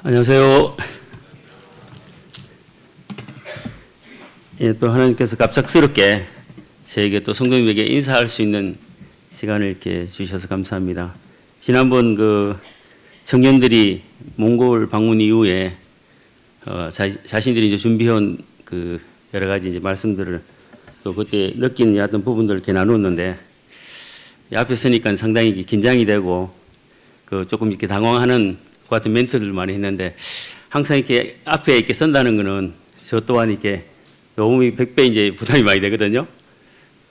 안녕하세요. 예, 또 하나님께서 갑작스럽게 저에게 또 성도님에게 인사할 수 있는 시간을 이렇게 주셔서 감사합니다. 지난번 그 청년들이 몽골 방문 이후에 자신들이 이제 준비해온 그 여러 가지 이제 말씀들을 또 그때 느낀 어떤 부분들을 이렇게 나누었는데 앞에 서니까 상당히 긴장이 되고 그 조금 이렇게 당황하는 그 같은 멘트들을 많이 했는데 항상 이렇게 앞에 이렇게 선다는 거는 저 또한 이렇게 너무 100배 이제 부담이 많이 되거든요.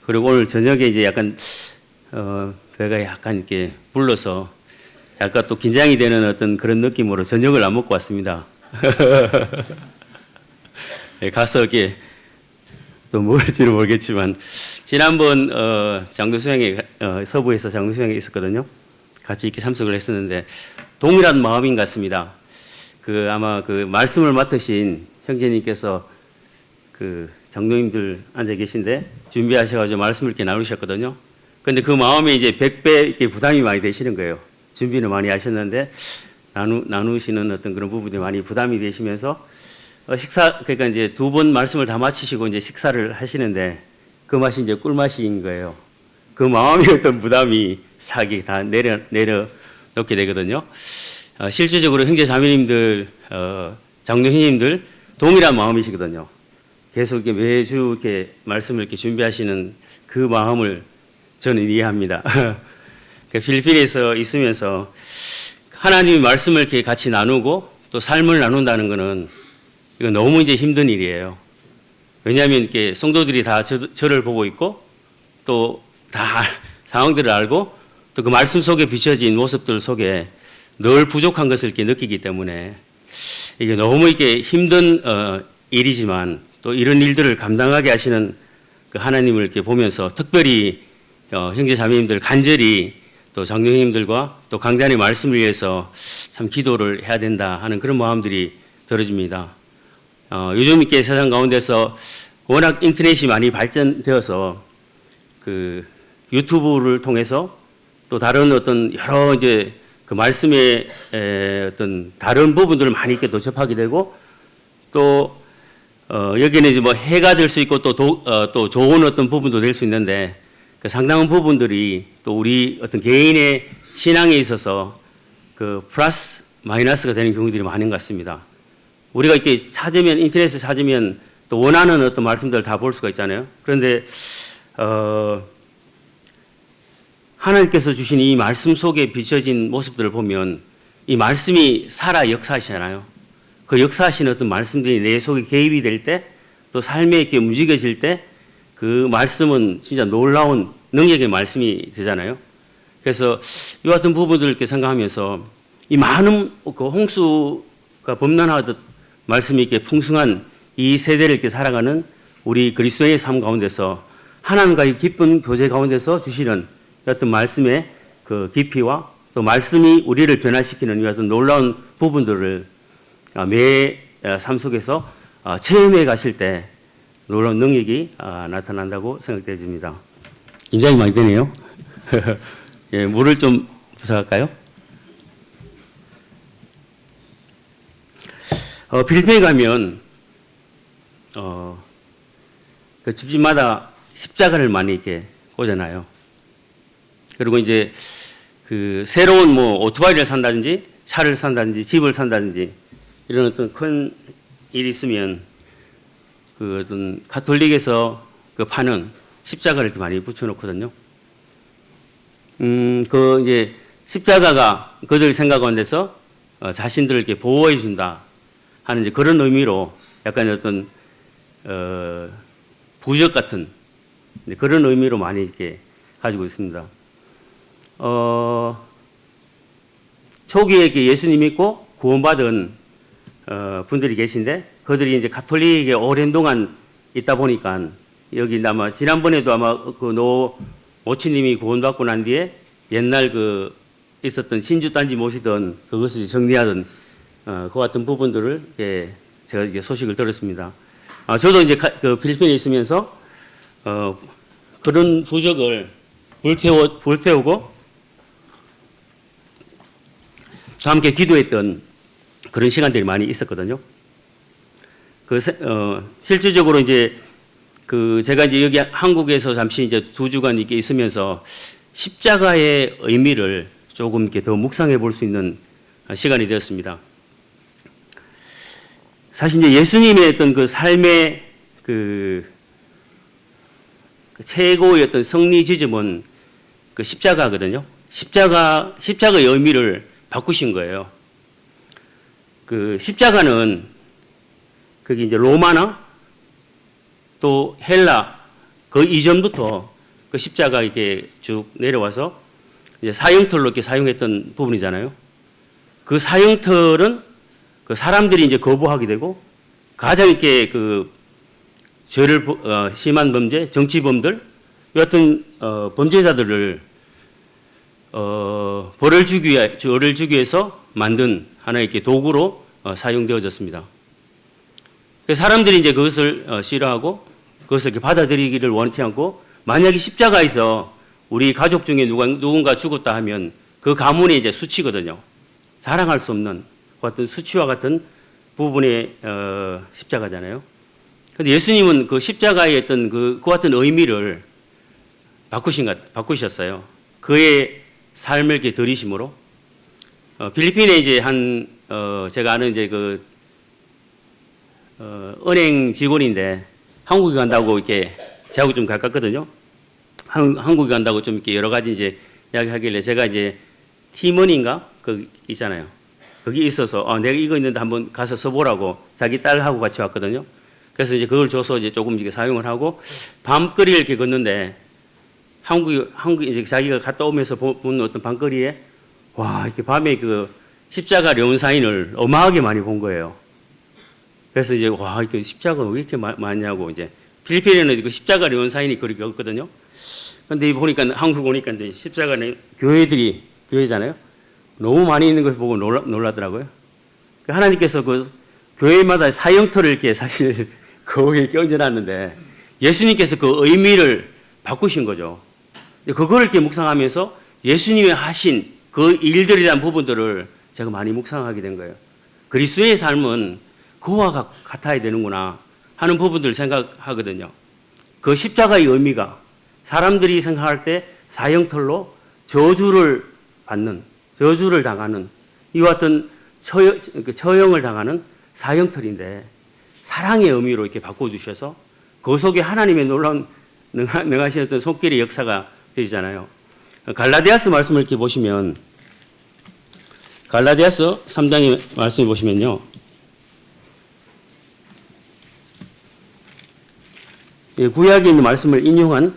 그리고 오늘 저녁에 이제 약간 배가 약간 이렇게 불러서 약간 또 긴장이 되는 어떤 그런 느낌으로 저녁을 안 먹고 왔습니다. 네, 가서 이렇게 또 먹을지는 모르겠지만 지난번 장로 수양회 서부에서 장로 수양회 있었거든요. 같이 이렇게 참석을 했었는데 동일한 마음인 것 같습니다. 그 아마 그 말씀을 맡으신 형제님께서 그 장로님들 앉아 계신데 준비하셔가지고 말씀을 이렇게 나누셨거든요. 근데 그 마음에 이제 100배 이렇게 부담이 많이 되시는 거예요. 준비는 많이 하셨는데 나누시는 어떤 그런 부분이 많이 부담이 되시면서 식사 그러니까 이제 두 번 말씀을 다 마치시고 이제 식사를 하시는데 그 맛이 이제 꿀맛인 거예요. 그 마음의 어떤 부담이 사기 다 내려놓게 되거든요. 실질적으로 형제 자매님들, 장로 형님들 동일한 마음이시거든요. 계속 이렇게 매주 이렇게 말씀을 이렇게 준비하시는 그 마음을 저는 이해합니다. 필리핀에서 있으면서 하나님의 말씀을 이렇게 같이 나누고 또 삶을 나눈다는 것은 이거 너무 이제 힘든 일이에요. 왜냐하면 이렇게 성도들이 다 저를 보고 있고 또 다 상황들을 알고 또 그 말씀 속에 비춰진 모습들 속에 늘 부족한 것을 이렇게 느끼기 때문에 이게 너무 이게 힘든 일이지만 또 이런 일들을 감당하게 하시는 그 하나님을 이렇게 보면서 특별히 형제 자매님들 간절히 또 장로 형님들과 또 강단의 말씀을 위해서 참 기도를 해야 된다 하는 그런 마음들이 들어집니다. 요즘 이렇게 세상 가운데서 워낙 인터넷이 많이 발전되어서 그 유튜브를 통해서 또 다른 어떤 여러 이제 그 말씀의 어떤 다른 부분들을 많이 이렇게 또 접하게 되고 또 여기는 이제 뭐 해가 될 수 있고 또 좋은 어떤 부분도 될 수 있는데 그 상당한 부분들이 또 우리 어떤 개인의 신앙에 있어서 그 플러스 마이너스가 되는 경우들이 많은 것 같습니다. 우리가 이렇게 찾으면 인터넷에 찾으면 또 원하는 어떤 말씀들을 다 볼 수가 있잖아요. 그런데 하나님께서 주신 이 말씀 속에 비춰진 모습들을 보면 이 말씀이 살아 역사하시잖아요. 그 역사하시는 어떤 말씀들이 내 속에 개입이 될 때 또 삶에 이렇게 움직여질 때 그 말씀은 진짜 놀라운 능력의 말씀이 되잖아요. 그래서 이 같은 부분들을 이렇게 생각하면서 이 많은 그 홍수가 범람하듯 말씀이 이렇게 풍성한 이 세대를 이렇게 살아가는 우리 그리스도의 삶 가운데서 하나님과의 깊은 교제 가운데서 주시는 어떤 말씀의 그 깊이와 또 말씀이 우리를 변화시키는 이 같은 놀라운 부분들을 매 삶 속에서 체험해 가실 때 놀라운 능력이 나타난다고 생각되어집니다. 굉장히 많이 되네요. 예, 물을 좀 부탁할까요? 필리핀에 가면 그 집집마다 십자가를 많이 이렇게 꽂아놔요. 그리고 이제 그 새로운 뭐 오토바이를 산다든지 차를 산다든지 집을 산다든지 이런 어떤 큰 일이 있으면 그 어떤 가톨릭에서 그 파는 십자가를 이렇게 많이 붙여놓거든요. 그 이제 십자가가 그들 생각 가운데서 자신들을 이렇게 보호해 준다 하는 이제 그런 의미로 약간 어떤 부적 같은 그런 의미로 많이 이렇게 가지고 있습니다. 초기에 이렇게 예수님 믿고 구원받은 분들이 계신데 그들이 이제 가톨릭에 오랜 동안 있다 보니까 여기 아마 지난번에도 아마 그 모치님이 구원받고 난 뒤에 옛날 그 있었던 신주단지 모시던 그것을 정리하던 그 같은 부분들을 제가 이게 소식을 들었습니다. 저도 이제 그 필리핀에 있으면서 그런 부적을 불태우고 또 함께 기도했던 그런 시간들이 많이 있었거든요. 실질적으로 이제 제가 이제 여기 한국에서 잠시 이제 2주간 이렇게 있으면서 십자가의 의미를 조금 이렇게 더 묵상해 볼 수 있는 시간이 되었습니다. 사실 이제 예수님의 어떤 그 삶의 최고의 어떤 승리 지점은 그 십자가거든요. 십자가의 의미를 바꾸신 거예요. 그 십자가는 그게 이제 로마나 또 헬라 그 이전부터 그 십자가 이렇게 쭉 내려와서 이제 사형틀로 이렇게 사용했던 부분이잖아요. 그 사형틀은 그 사람들이 이제 거부하게 되고 가장 이렇게 그 죄를 심한 범죄, 정치범들 같은 범죄자들을 벌을 주기 위해서 만든 하나의 이렇게 도구로 사용되어졌습니다. 사람들이 이제 그것을 싫어하고 그것을 이렇게 받아들이기를 원치 않고 만약에 십자가에서 우리 가족 중에 누군가 죽었다 하면 그 가문의 이제 수치거든요. 자랑할 수 없는 같은 수치와 같은 부분의 십자가잖아요. 그런데 예수님은 그 십자가의 어떤 그 같은 의미를 바꾸셨어요. 그의 삶을 이렇게 들이심으로 필리핀에 이제 제가 아는 이제 은행 직원인데 한국에 간다고 이렇게 저하고 좀 가깝거든요. 한국에 간다고 좀 이렇게 여러 가지 이제 이야기하길래 제가 이제 티머니인가 있잖아요. 거기 있어서 내가 이거 있는데 한번 가서 써보라고 자기 딸하고 같이 왔거든요. 그래서 이제 그걸 줘서 이제 조금 이렇게 사용을 하고 밤거리를 이렇게 걷는데 한국 이제 자기가 갔다 오면서 본 어떤 밤거리에 와 이렇게 밤에 그 십자가 레온사인을 어마하게 많이 본 거예요. 그래서 이제 와 이렇게 십자가가 왜 이렇게 많냐고 이제 필리핀에는 그 십자가 레온사인이 그렇게 없거든요. 근데 보니까 한국 오니까 이제 십자가는 교회잖아요. 너무 많이 있는 것을 보고 놀라더라고요. 하나님께서 그 교회마다 사형틀을 이렇게 사실 거기에 껴얹어놨는데 예수님께서 그 의미를 바꾸신 거죠. 그거를 이렇게 묵상하면서 예수님이 하신 그 일들이란 부분들을 제가 많이 묵상하게 된 거예요. 그리스도의 삶은 그와 같아야 되는구나 하는 부분들을 생각하거든요. 그 십자가의 의미가 사람들이 생각할 때 사형틀로 저주를 당하는 이와 같은 처형을 당하는 사형틀인데 사랑의 의미로 이렇게 바꿔주셔서 그 속에 하나님의 놀라운 능하신 어떤 손길의 역사가 되잖아요. 갈라디아서 말씀을 이렇게 보시면 갈라디아서 3장의 말씀을 보시면요. 구약에 있는 말씀을 인용한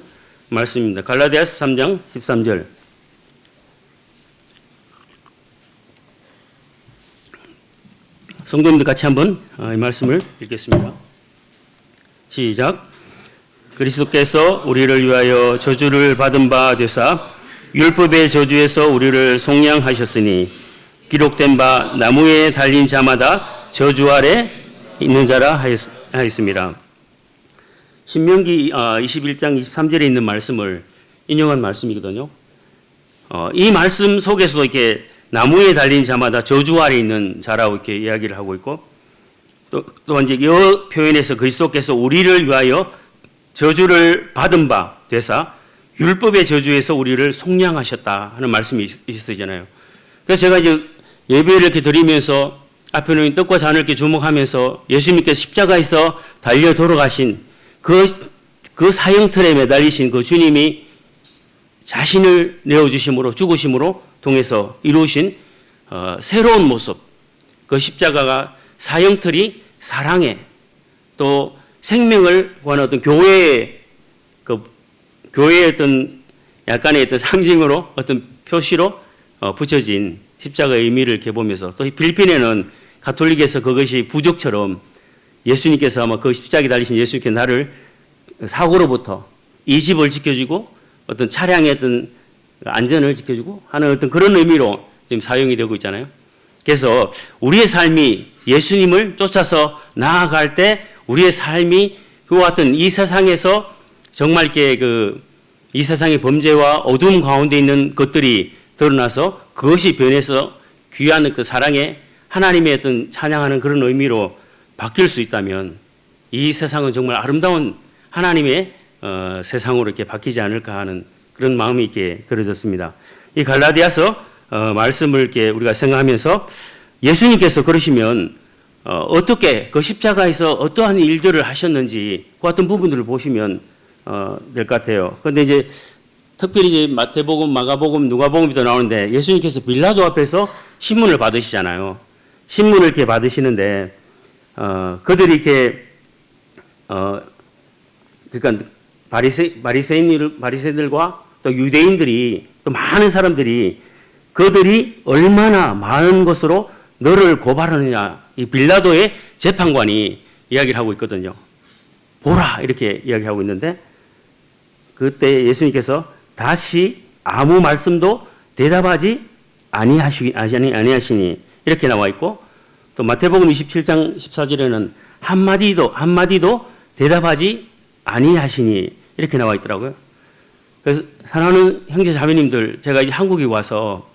말씀입니다. 갈라디아서 3장 13절. 성도님들 같이 한번 이 말씀을 읽겠습니다. 시작. 그리스도께서 우리를 위하여 저주를 받은 바 되사 율법의 저주에서 우리를 속량하셨으니 기록된 바 나무에 달린 자마다 저주 아래 있는 자라 하였습니다. 신명기 21장 23절에 있는 말씀을 인용한 말씀이거든요. 이 말씀 속에서도 이렇게 나무에 달린 자마다 저주 아래 있는 자라고 이렇게 이야기를 하고 있고 또 이제 이 표현에서 그리스도께서 우리를 위하여 저주를 받은 바 되사 율법의 저주에서 우리를 속량하셨다 하는 말씀이 있으시잖아요. 그래서 제가 이제 예배를 이렇게 드리면서 앞에 놓인 떡과 잔을 이렇게 주목하면서 예수님께서 십자가에서 달려 돌아가신 그 사형틀에 매달리신 그 주님이 자신을 내어주심으로 죽으심으로 통해서 이루신 새로운 모습, 그 십자가가 사형틀이 사랑에 또 생명을 구하는 어떤 교회의 어떤 약간의 어떤 상징으로 어떤 표시로 붙여진 십자가의 의미를 이렇게 보면서 또 필리핀에는 가톨릭에서 그것이 부적처럼 예수님께서 아마 그 십자가에 달리신 예수님께 나를 사고로부터 이 집을 지켜주고 어떤 차량의 어떤 안전을 지켜주고 하는 어떤 그런 의미로 지금 사용이 되고 있잖아요. 그래서 우리의 삶이 예수님을 쫓아서 나아갈 때 우리의 삶이 그와 같은 이 세상에서 정말 이렇게 이 세상의 범죄와 어두움 가운데 있는 것들이 드러나서 그것이 변해서 귀한 그 사랑의 하나님의 어떤 찬양하는 그런 의미로 바뀔 수 있다면 이 세상은 정말 아름다운 하나님의 세상으로 이렇게 바뀌지 않을까 하는 그런 마음이 이렇게 들어졌습니다. 이 갈라디아서 말씀을 이렇게 우리가 생각하면서 예수님께서 그러시면 어떻게 그 십자가에서 어떠한 일들을 하셨는지 그 같은 부분들을 보시면 될 것 같아요. 그런데 이제 특별히 이제 마태복음, 마가복음, 누가복음도 나오는데 예수님께서 빌라도 앞에서 신문을 받으시잖아요. 신문을 이렇게 받으시는데 그들이 이렇게 그러니까 바리새인들과 또 유대인들이 또 많은 사람들이 그들이 얼마나 많은 것으로 너를 고발하느냐 이 빌라도의 재판관이 이야기를 하고 있거든요. 보라 이렇게 이야기하고 있는데 그때 예수님께서 다시 아무 말씀도 대답하지 아니하시니 이렇게 나와 있고 또 마태복음 27장 14절에는 한마디도 대답하지 아니하시니 이렇게 나와 있더라고요. 그래서 사랑하는 형제 자매님들, 제가 이제 한국에 와서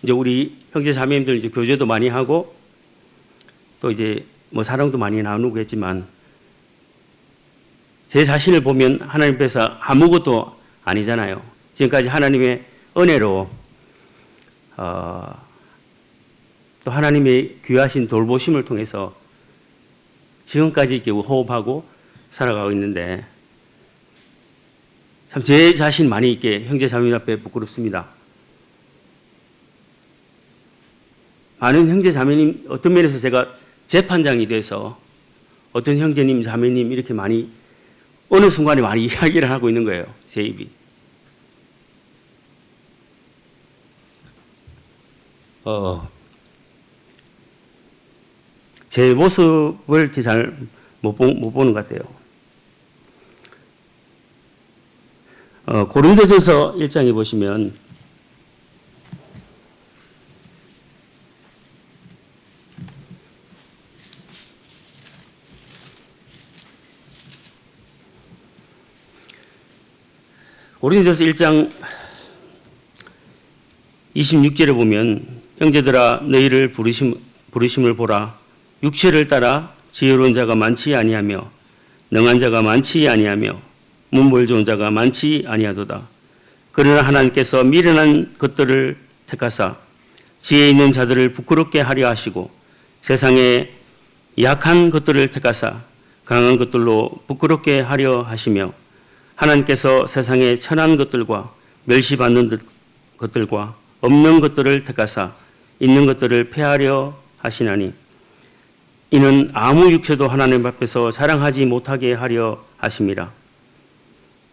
이제 우리 형제 자매님들 이제 교제도 많이 하고 또 이제 뭐 사랑도 많이 나누고 했지만 제 자신을 보면 하나님 앞에서 아무것도 아니잖아요. 지금까지 하나님의 은혜로 또 하나님의 귀하신 돌보심을 통해서 지금까지 이렇게 호흡하고 살아가고 있는데 참 제 자신 많이 있게 형제 자매님 앞에 부끄럽습니다. 많은 형제 자매님 어떤 면에서 제가 재판장이 돼서 어떤 형제님 자매님 이렇게 많이 어느 순간에 많이 이야기를 하고 있는 거예요. 제 입이. 제 모습을 이렇게 잘 못 보는 것 같아요. 고린도전서 1장에 보시면 고린도전서 1장 26절에 보면 형제들아 너희를 부르심을 보라 육체를 따라 지혜로운 자가 많지 아니하며 능한 자가 많지 아니하며 문벌 좋은 자가 많지 아니하도다. 그러나 하나님께서 미련한 것들을 택하사 지혜 있는 자들을 부끄럽게 하려 하시고 세상에 약한 것들을 택하사 강한 것들로 부끄럽게 하려 하시며 하나님께서 세상에 천한 것들과 멸시받는 것들과 없는 것들을 택하사 있는 것들을 폐하려 하시나니 이는 아무 육체도 하나님 앞에서 자랑하지 못하게 하려 하심이라.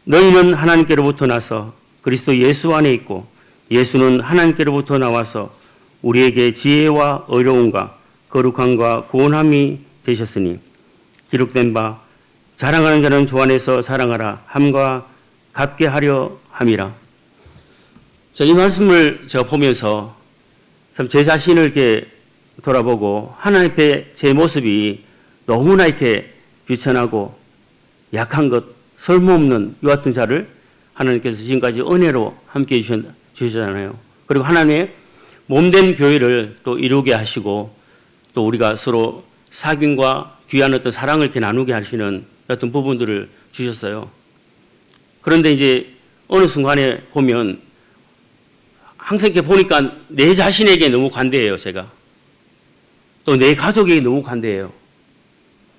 너희는 하나님께로부터 나서 그리스도 예수 안에 있고 예수는 하나님께로부터 나와서 우리에게 지혜와 의로움과 거룩함과 구원함이 되셨으니 기록된 바 자랑하는 자는 주 안에서 자랑하라 함과 같게 하려 함이라. 이 말씀을 제가 보면서 참 제 자신을 이렇게 돌아보고 하나님 앞에 제 모습이 너무나 이렇게 비천하고 약한 것, 쓸모없는 이 같은 자를 하나님께서 지금까지 은혜로 함께 주셨잖아요. 그리고 하나님의 몸된 교회를 또 이루게 하시고 또 우리가 서로 사귐과 귀한 어떤 사랑을 이렇게 나누게 하시는 어떤 부분들을 주셨어요. 그런데 이제 어느 순간에 보면 항상 이렇게 보니까 내 자신에게 너무 관대해요, 제가. 또 내 가족에게 너무 관대해요.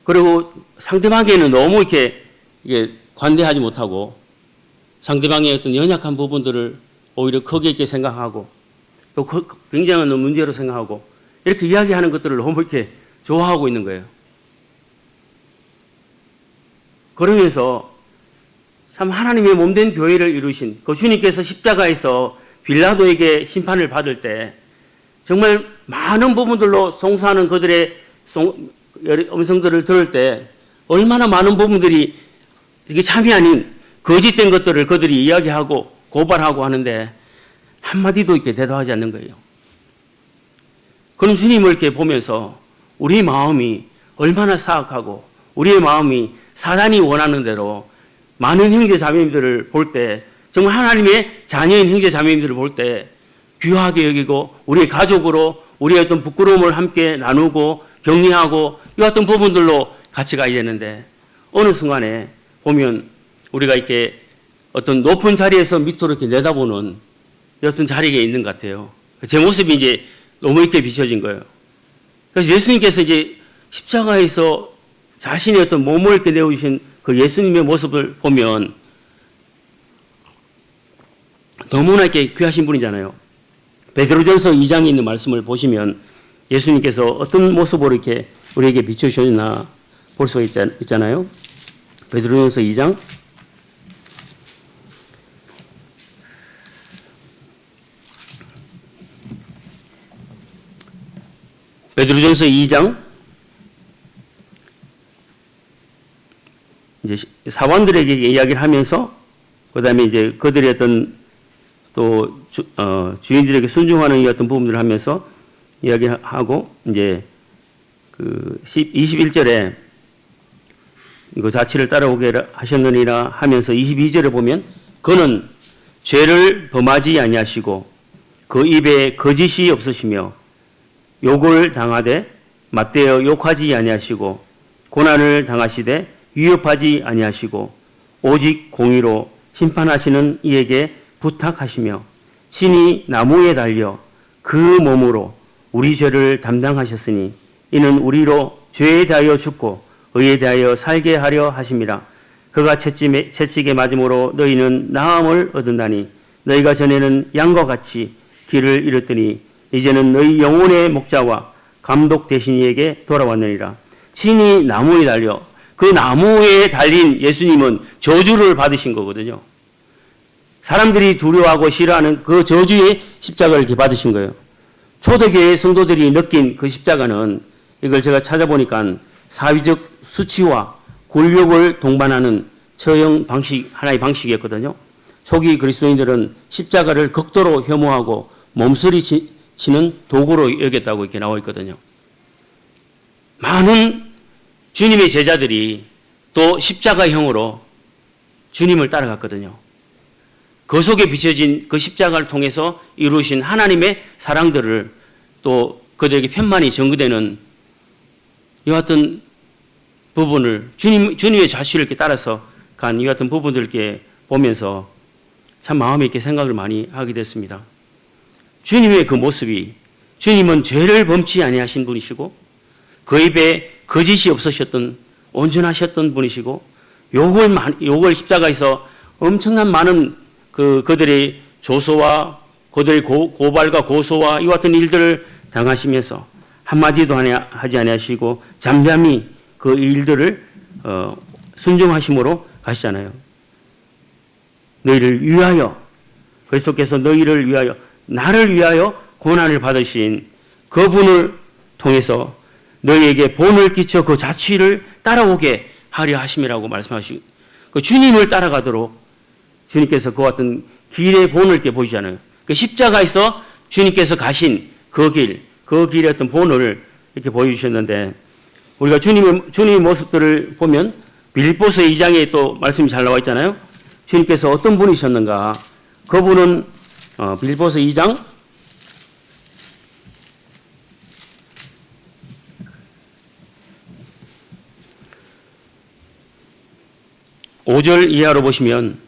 그리고 상대방에게는 너무 이렇게 관대하지 못하고 상대방의 어떤 연약한 부분들을 오히려 크게 있게 생각하고 또 굉장한 문제로 생각하고 이렇게 이야기하는 것들을 너무 이렇게 좋아하고 있는 거예요. 그러면서 참 하나님의 몸된 교회를 이루신 그 주님께서 십자가에서 빌라도에게 심판을 받을 때 정말 많은 부분들로 송사하는 그들의 음성들을 들을 때 얼마나 많은 부분들이 이게 참이 아닌 거짓된 것들을 그들이 이야기하고 고발하고 하는데 한마디도 이렇게 대답하지 않는 거예요. 그럼 주님을 이렇게 보면서 우리 마음이 얼마나 사악하고 우리의 마음이 사단이 원하는 대로 많은 형제 자매님들을 볼 때 정말 하나님의 자녀인 형제 자매님들을 볼 때 귀하게 여기고 우리의 가족으로 우리의 어떤 부끄러움을 함께 나누고 격려하고 이 같은 부분들로 같이 가야 되는데 어느 순간에 보면 우리가 이렇게 어떤 높은 자리에서 밑으로 이렇게 내다보는 어떤 자리에 있는 것 같아요. 제 모습이 이제 너무 이렇게 비춰진 거예요. 그래서 예수님께서 이제 십자가에서 자신의 어떤 몸을 이렇게 내어주신 그 예수님의 모습을 보면 너무나 이렇게 귀하신 분이잖아요. 베드로전서 2장에 있는 말씀을 보시면 예수님께서 어떤 모습으로 이렇게 우리에게 비춰주셨나 볼 수 있잖아요. 베드로전서 2장 베드로전서 2장 이제 사원들에게 이야기를 하면서 그다음에 이제 그들의 어떤 또 주인들에게 순종하는 이 어떤 부분들을 하면서 이야기하고 이제 그 21절에 이거 자치를 따라오게 하셨느니라 하면서 22절에 보면 그는 죄를 범하지 아니하시고 그 입에 거짓이 없으시며 욕을 당하되 맞대어 욕하지 아니하시고 고난을 당하시되 위협하지 아니하시고 오직 공의로 심판하시는 이에게 부탁하시며 친히 나무에 달려 그 몸으로 우리 죄를 담당하셨으니 이는 우리로 죄에 대하여 죽고 의에 대하여 살게 하려 하심이라. 그가 채찍에 맞음으로 너희는 나음을 얻은다니 너희가 전에는 양과 같이 길을 잃었더니 이제는 너희 영혼의 목자와 감독 되신 이에게 돌아왔느니라. 친히 나무에 달려 그 나무에 달린 예수님은 저주를 받으신 거거든요. 사람들이 두려워하고 싫어하는 그 저주의 십자가를 이렇게 받으신 거예요. 초대교회 성도들이 느낀 그 십자가는 이걸 제가 찾아보니까 사회적 수치와 굴욕을 동반하는 처형 방식, 하나의 방식이었거든요. 초기 그리스도인들은 십자가를 극도로 혐오하고 몸서리치는 도구로 여겼다고 이렇게 나와 있거든요. 많은 주님의 제자들이 또 십자가형으로 주님을 따라갔거든요. 그 속에 비춰진 그 십자가를 통해서 이루신 하나님의 사랑들을 또 그들에게 편만히 전구되는 이와 같은 부분을 주님의 자취를 이렇게 따라서 간 이 같은 부분들을 이렇게 보면서 참 마음에 이렇게 생각을 많이 하게 됐습니다. 주님의 그 모습이 주님은 죄를 범치 아니하신 분이시고 그 입에 거짓이 없으셨던 온전하셨던 분이시고 욕을 십자가에서 엄청난 많은 그들의 조소와 그들의 고발과 고소와 이와 같은 일들을 당하시면서 한마디도 하지 아니하시고 잠잠히 그 일들을 순종하심으로 가시잖아요. 너희를 위하여 그리스도께서 너희를 위하여 나를 위하여 고난을 받으신 그분을 통해서 너희에게 본을 끼쳐 그 자취를 따라오게 하려 하심이라고 말씀하시고 그 주님을 따라가도록 주님께서 그 같은 길의 본을 이렇게 보이잖아요. 그 십자가에서 주님께서 가신 그 길의 어떤 본을 이렇게 보여주셨는데 우리가 주님의 모습들을 보면 빌립보서 2장에 또 말씀이 잘 나와 있잖아요. 주님께서 어떤 분이셨는가? 그분은 빌립보서 2장 5절 이하로 보시면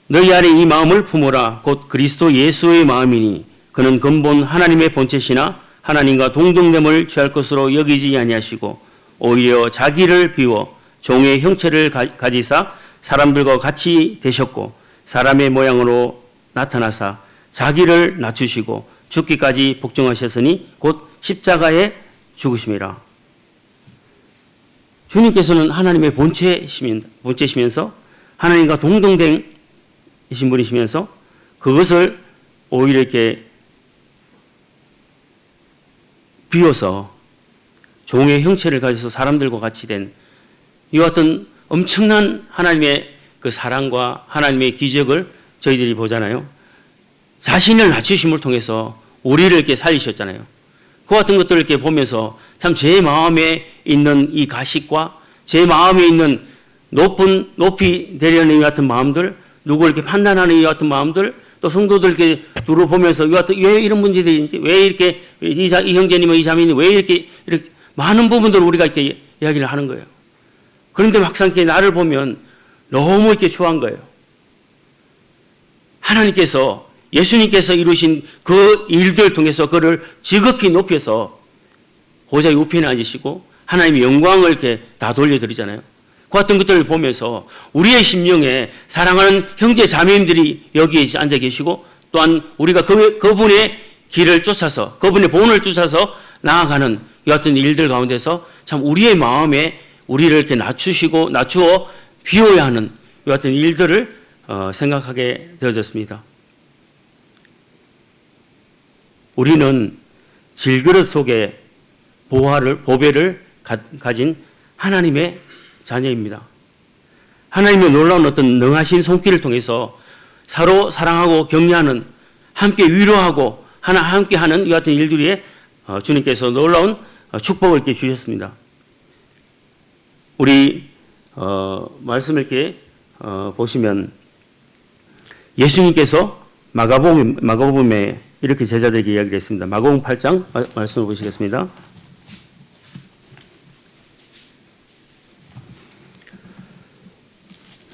너희 안에 이 마음을 품어라 곧 그리스도 예수의 마음이니 그는 근본 하나님의 본체시나 하나님과 동등됨을 취할 것으로 여기지 아니하시고 오히려 자기를 비워 종의 형체를 가지사 사람들과 같이 되셨고 사람의 모양으로 나타나사 자기를 낮추시고 죽기까지 복종하셨으니 곧 십자가에 죽으심이라. 주님께서는 하나님의 본체시면서 하나님과 동등된 이신 분이시면서 그것을 오히려 이렇게 비워서 종의 형체를 가져서 사람들과 같이 된 이와 같은 엄청난 하나님의 그 사랑과 하나님의 기적을 저희들이 보잖아요. 자신을 낮추심을 통해서 우리를 이렇게 살리셨잖아요. 그 같은 것들을 이렇게 보면서 참 제 마음에 있는 이 가식과 제 마음에 있는 높이 되려는 이 같은 마음들 누구를 이렇게 판단하는 이 같은 마음들, 또 성도들 이렇게 두루 보면서 이 같은 왜 이런 문제들인지, 왜 이렇게 이 형제님과 이 자매님 왜 이렇게 많은 부분들을 우리가 이렇게 이야기를 하는 거예요. 그런데 막상 이렇게 나를 보면 너무 이렇게 추한 거예요. 하나님께서 예수님께서 이루신 그 일들을 통해서 그를 지극히 높여서 보좌의 우편에 앉으시고 하나님의 영광을 이렇게 다 돌려드리잖아요. 그 같은 것들을 보면서 우리의 심령에 사랑하는 형제 자매님들이 여기에 앉아 계시고 또한 우리가 그분의 길을 쫓아서 그분의 본을 쫓아서 나아가는 이 같은 일들 가운데서 참 우리의 마음에 우리를 이렇게 낮추어 비워야 하는 이 같은 일들을 생각하게 되어졌습니다. 우리는 질그릇 속에 보배를 가진 하나님의 자녀입니다. 하나님의 놀라운 어떤 능하신 손길을 통해서 서로 사랑하고 격려하는, 함께 위로하고 함께 하는 이 같은 일들에 주님께서 놀라운 축복을 이렇게 주셨습니다. 우리 말씀을 이렇게 보시면 예수님께서 마가복음에 이렇게 제자들에게 이야기를 했습니다. 마가복음 8장 말씀을 보시겠습니다.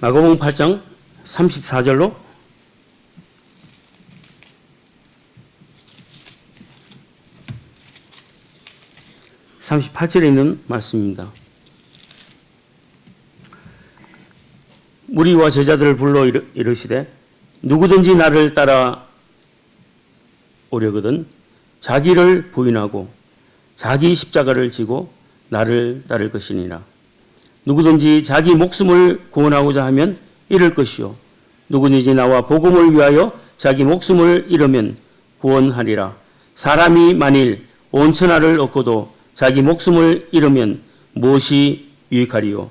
마가복음 8장 34절로 38절에 있는 말씀입니다. 무리와 제자들을 불러 이르시되 누구든지 나를 따라 오려거든 자기를 부인하고 자기 십자가를 지고 나를 따를 것이니라. 누구든지 자기 목숨을 구원하고자 하면 잃을 것이요 누구든지 나와 복음을 위하여 자기 목숨을 잃으면 구원하리라. 사람이 만일 온 천하를 얻고도 자기 목숨을 잃으면 무엇이 유익하리요.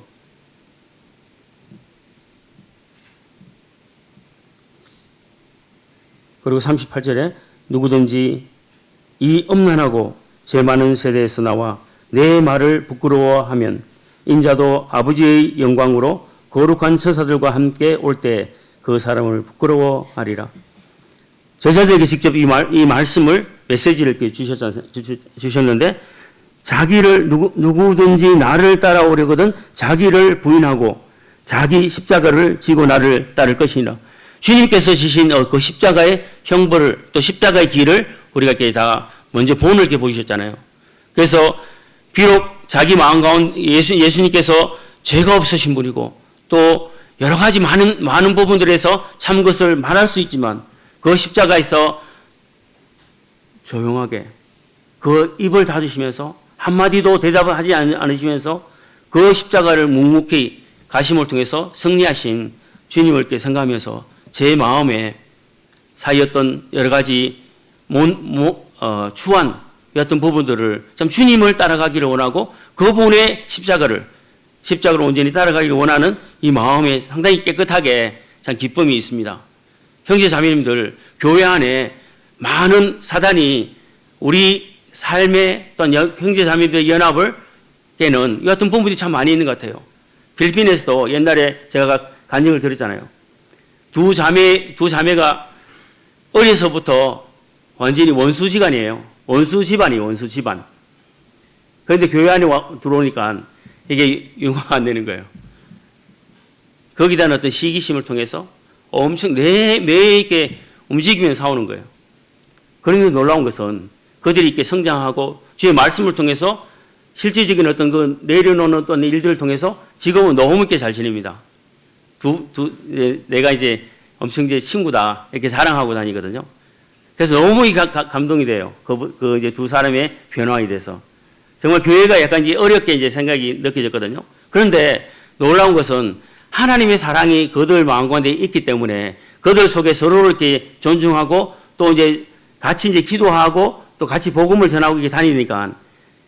그리고 38절에 누구든지 이 엄난하고 죄 많은 세대에서 나와 내 말을 부끄러워하면 인자도 아버지의 영광으로 거룩한 처사들과 함께 올 때 그 사람을 부끄러워하리라. 제자들에게 직접 이 말씀을 메시지를 이렇게 주셨는데 자기를 누구든지 나를 따라오려거든 자기를 부인하고 자기 십자가를 지고 나를 따를 것이니라. 주님께서 지신 그 십자가의 형벌을 또 십자가의 길을 우리가 이렇게 다 먼저 본을 이렇게 보이셨잖아요. 그래서 비록 자기 마음 가운데 예수님께서 죄가 없으신 분이고 또 여러 가지 많은 부분들에서 참 것을 말할 수 있지만 그 십자가에서 조용하게 그 입을 닫으시면서 한마디도 대답을 하지 않으시면서 그 십자가를 묵묵히 가심을 통해서 승리하신 주님을 이렇게 생각하면서 제 마음에 쌓였던 여러 가지 추한 어떤 부분들을 참 주님을 따라가기를 원하고 그분의 십자가를 온전히 따라가기를 원하는 이 마음에 상당히 깨끗하게 참 기쁨이 있습니다. 형제 자매님들, 교회 안에 많은 사단이 우리 삶의 또한 형제 자매들의 연합을 깨는 이 같은 부분들이 참 많이 있는 것 같아요. 필리핀에서도 옛날에 제가 간증을 들었잖아요. 두 자매가 어려서부터 완전히 원수지간이에요. 원수 집안. 그런데 교회 안에 들어오니까 이게 융화가 안 되는 거예요. 거기다 어떤 시기심을 통해서 엄청 매일게 움직이면서 싸우는 거예요. 그런데 놀라운 것은 그들이 이렇게 성장하고 주의 말씀을 통해서 실질적인 어떤 그 내려놓는 어떤 일들을 통해서 지금은 너무 있게 잘 지냅니다. 내가 이제 엄청 이제 친구다 이렇게 자랑하고 다니거든요. 그래서 너무 감동이 돼요. 그 이제 두 사람의 변화에 대해서. 정말 교회가 약간 이제 어렵게 이제 생각이 느껴졌거든요. 그런데 놀라운 것은 하나님의 사랑이 그들 마음 가운데 있기 때문에 그들 속에 서로를 이렇게 존중하고 또 이제 같이 이제 기도하고 또 같이 복음을 전하고 이렇게 다니니까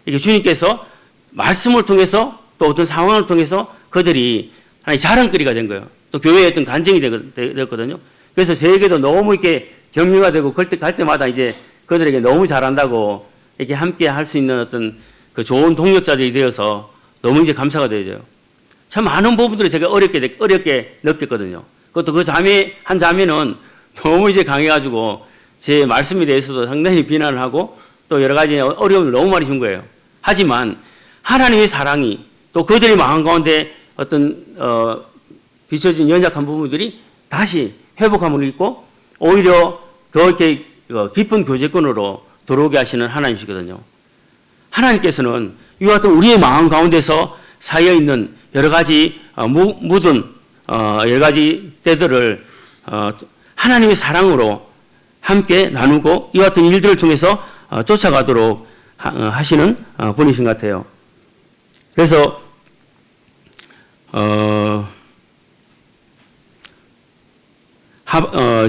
이게 주님께서 말씀을 통해서 또 어떤 상황을 통해서 그들이 하나의 자랑거리가 된 거예요. 또 교회의 어떤 간증이 되었거든요. 그래서 저에게도 너무 이렇게 격려가 되고 갈 때마다 이제 그들에게 너무 잘한다고 이렇게 함께 할 수 있는 어떤 그 좋은 동력자들이 되어서 너무 이제 감사가 되어져요. 참 많은 부분들을 제가 어렵게 느꼈거든요. 그것도 그 자매 한 자매는 너무 이제 강해가지고 제 말씀에 대해서도 상당히 비난을 하고 또 여러 가지 어려움을 너무 많이 준 거예요. 하지만 하나님의 사랑이 또 그들의 마음 가운데 어떤 비춰진 연약한 부분들이 다시 회복함을 입고 오히려 더 이렇게 깊은 교제권으로 들어오게 하시는 하나님이시거든요. 하나님께서는 이와 같은 우리의 마음 가운데서 쌓여 있는 여러 가지 묻은 여러 가지 때들을 하나님의 사랑으로 함께 나누고 이와 같은 일들을 통해서 쫓아가도록 하시는 분이신 것 같아요. 그래서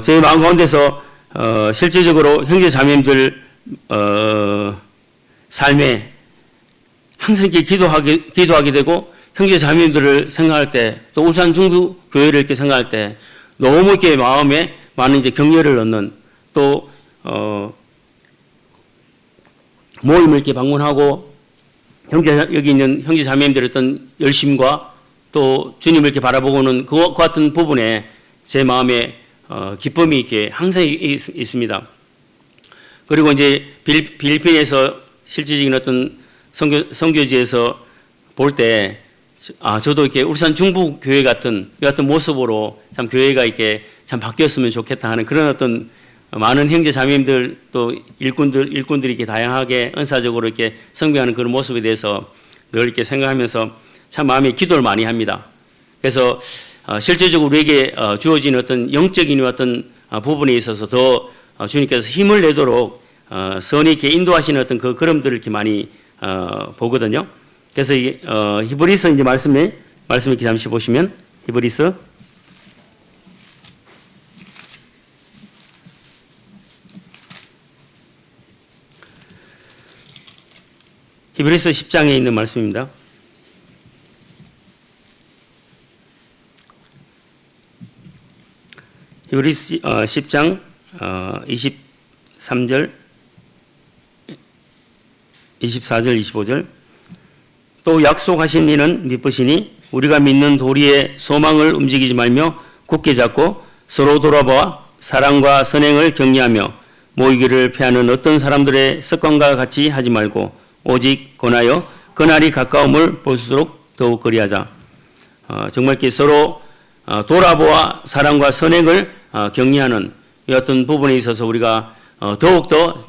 제 마음 가운데서 실질적으로 형제 자매님들 삶에 항상 이렇게 기도하게 되고 형제 자매님들을 생각할 때 또 울산 중부 교회를 이렇게 생각할 때 너무 이렇게 마음에 많은 이제 격려를 얻는 또 모임을 이렇게 방문하고 여기 있는 형제 자매님들의 어떤 열심과 또 주님을 이렇게 바라보고는 그 같은 부분에 제 마음에 기쁨이 이렇게 항상 있습니다. 그리고 이제 필리핀에서 실질적인 어떤 선교지에서 볼 때 저도 이렇게 울산 중부 교회 같은 모습으로 참 교회가 이렇게 참 바뀌었으면 좋겠다 하는 그런 어떤 많은 형제 자매님들 또 일꾼들이 이렇게 다양하게 은사적으로 이렇게 성교하는 그런 모습에 대해서 늘 이렇게 생각하면서 참 마음에 기도를 많이 합니다. 그래서 실제적으로 우리에게 주어진 어떤 영적인 어떤 부분에 있어서 더 주님께서 힘을 내도록 선히 이렇게 인도하시는 어떤 그 걸음들을 이렇게 많이 보거든요. 그래서 히브리서 이제 말씀에 이렇게 잠시 보시면 히브리서 10장에 있는 말씀입니다. 히브리서 10장 23절, 24절, 25절 또 약속하신 이는 미쁘시니 우리가 믿는 도리의 소망을 움직이지 말며 굳게 잡고 서로 돌아보아 사랑과 선행을 격려하며 모이기를 피하는 어떤 사람들의 습관과 같이 하지 말고 오직 권하여 그날이 가까움을 볼수록 더욱 그리하자. 정말 이렇게 서로 돌아보아 사랑과 선행을 격려하는 이 어떤 부분에 있어서 우리가 더욱더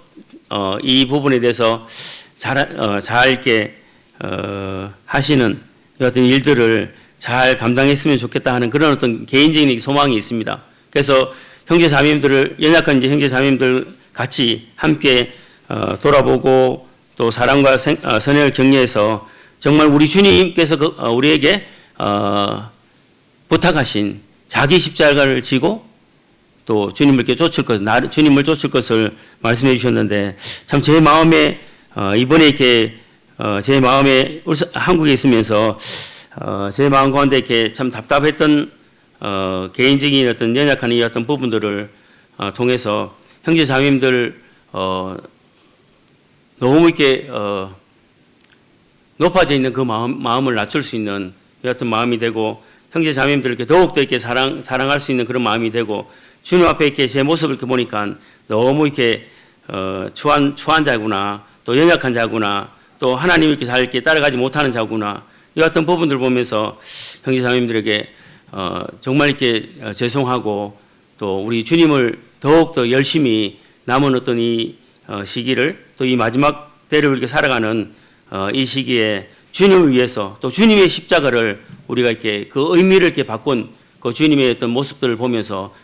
이 부분에 대해서 잘 이렇게 하시는 이 어떤 일들을 잘 감당했으면 좋겠다 하는 그런 어떤 개인적인 소망이 있습니다. 그래서 형제 자매님들을 연약한 이제 형제 자매님들 같이 함께 돌아보고 또 사랑과 선행을 격려해서 정말 우리 주님께서 우리에게 부탁하신 자기 십자가를 지고 또 주님을 쫓을 것을 말씀해 주셨는데 참 제 마음에 이번에 이렇게 제 마음에 한국에 있으면서 제 마음 가운데 이렇게 참 답답했던 개인적인 어떤 연약한 이 어떤 부분들을 통해서 형제 자매님들 너무 이렇게 높아져 있는 그 마음을 낮출 수 있는 이 어떤 마음이 되고 형제 자매님들을 더욱더 이렇게 사랑할 수 있는 그런 마음이 되고 주님 앞에 이렇게 제 모습을 이렇게 보니까 너무 이렇게 추한 자구나 또 연약한 자구나 또 하나님 이렇게 잘 이렇게 따라가지 못하는 자구나 이 같은 부분들 보면서 형제 자매님들에게 정말 이렇게 죄송하고 또 우리 주님을 더욱더 열심히 남은 어떤 이 시기를 또 이 마지막 때를 이렇게 살아가는 이 시기에 주님을 위해서 또 주님의 십자가를 우리가 이렇게 그 의미를 이렇게 바꾼 그 주님의 어떤 모습들을 보면서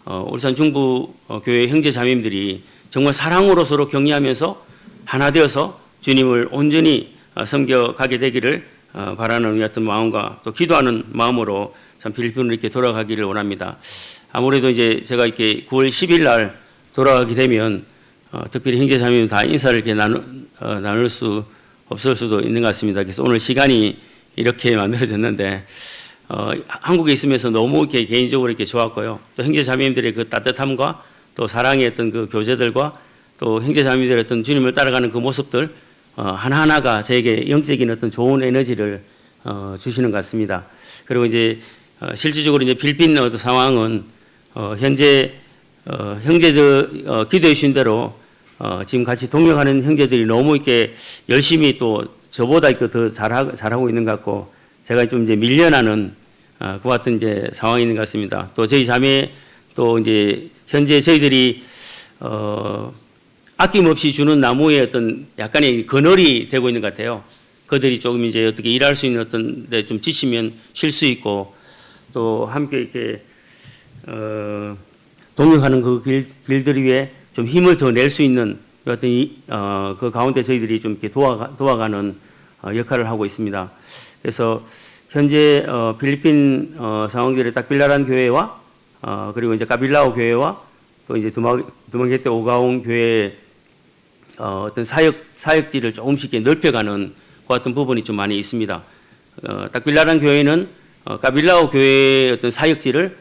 울산 중부 교회 형제 자매님들이 정말 사랑으로 서로 격려하면서 하나 되어서 주님을 온전히 섬겨가게 되기를 바라는 어떤 마음과 또 기도하는 마음으로 참 필리핀으로 이렇게 돌아가기를 원합니다. 아무래도 이제 제가 이렇게 9월 10일 날 돌아가게 되면 특별히 형제 자매님 다 인사를 이렇게 나눌 수 없을 수도 있는 것 같습니다. 그래서 오늘 시간이 이렇게 만들어졌는데 한국에 있으면서 너무 이렇게 개인적으로 이렇게 좋았고요. 또 형제 자매님들의 그 따뜻함과 또 사랑의 어떤 그 교제들과 또 형제 자매들의 어떤 주님을 따라가는 그 모습들 하나하나가 저에게 영적인 어떤 좋은 에너지를 주시는 것 같습니다. 그리고 이제 실질적으로 이제 필리핀 상황은 현재 형제들 기도해 주신 대로 지금 같이 동역하는 형제들이 너무 이렇게 열심히 또 저보다 더 잘하고 있는 것 같고 제가 좀 이제 밀려나는 그 같은 이제 상황이 있는 것 같습니다. 또 저희 자매 또 이제 현재 저희들이 아낌없이 주는 나무의 어떤 약간의 그늘이 되고 있는 것 같아요. 그들이 조금 이제 어떻게 일할 수 있는 어떤 데 좀 지치면 쉴 수 있고 또 함께 이렇게 동역하는 그 길들 위에 좀 힘을 더 낼 수 있는 어떤 그 가운데 저희들이 좀 이렇게 도와가는 역할을 하고 있습니다. 그래서 현재 필리핀 상황들의 딱빌라란 교회와 그리고 이제 까빌라오 교회와 또 이제 두마게테 오가옹 교회의 어떤 사역지를 조금씩 넓혀가는 그 같은 부분이 좀 많이 있습니다. 딱빌라란 교회는 까빌라오 교회의 어떤 사역지를